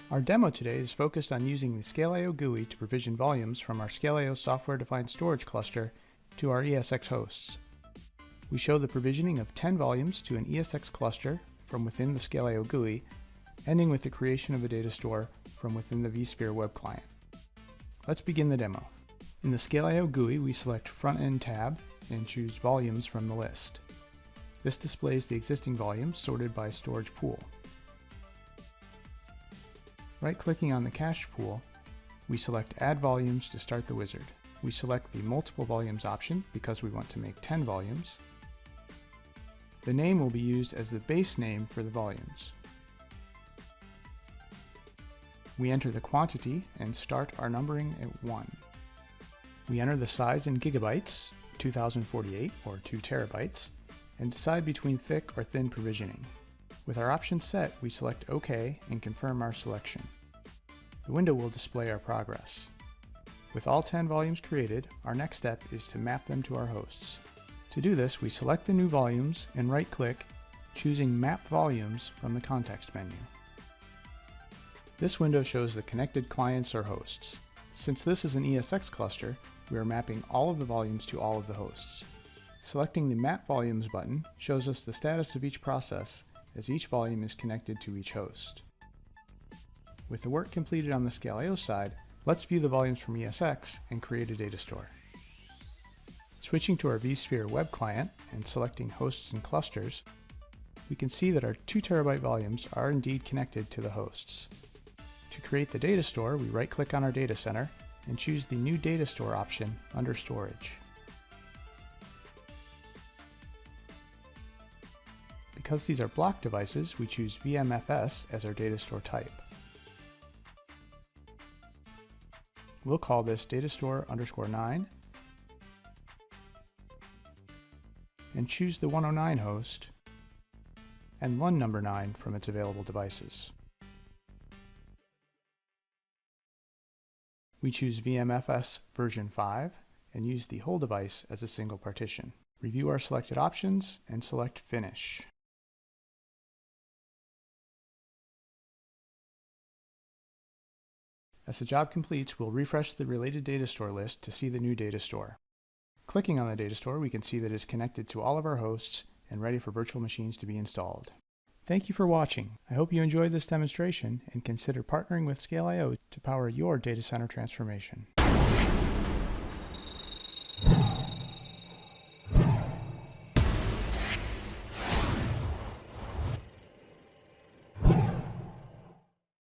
Our demo today is focused on using the ScaleIO GUI to provision volumes from our ScaleIO software-defined storage cluster to our ESX hosts. We show the provisioning of 10 volumes to an ESX cluster from within the ScaleIO GUI, ending with the creation of a data store from within the vSphere web client. Let's begin the demo. In the ScaleIO GUI, we select Front-End tab and choose Volumes from the list. This displays the existing volumes sorted by storage pool. Right-clicking on the cached pool, we select Add Volumes to start the wizard. We select the Multiple Volumes option because we want to make 10 volumes. The name will be used as the base name for the volumes. We enter the quantity and start our numbering at 1. We enter the size in gigabytes, 2048 or 2 terabytes, and decide between thick or thin provisioning. With our options set, we select OK and confirm our selection. The window will display our progress. With all 10 volumes created, our next step is to map them to our hosts. To do this, we select the new volumes and right-click, choosing Map Volumes from the context menu. This window shows the connected clients or hosts. Since this is an ESX cluster, we are mapping all of the volumes to all of the hosts. Selecting the Map Volumes button shows us the status of each process as each volume is connected to each host. With the work completed on the ScaleIO side, let's view the volumes from ESX and create a data store. Switching to our vSphere web client and selecting Hosts and Clusters, we can see that our 2 terabyte volumes are indeed connected to the hosts. To create the data store, we right-click on our data center and choose the New Data Store option under Storage. Because these are block devices, we choose VMFS as our data store type. We'll call this datastore_9 and choose the 109 host and LUN number 9 from its available devices. We choose VMFS version 5 and use the whole device as a single partition. Review our selected options and select Finish. As the job completes, we'll refresh the related data store list to see the new data store. Clicking on the data store, we can see that it is connected to all of our hosts and ready for virtual machines to be installed. Thank you for watching. I hope you enjoyed this demonstration and consider partnering with ScaleIO to power your data center transformation.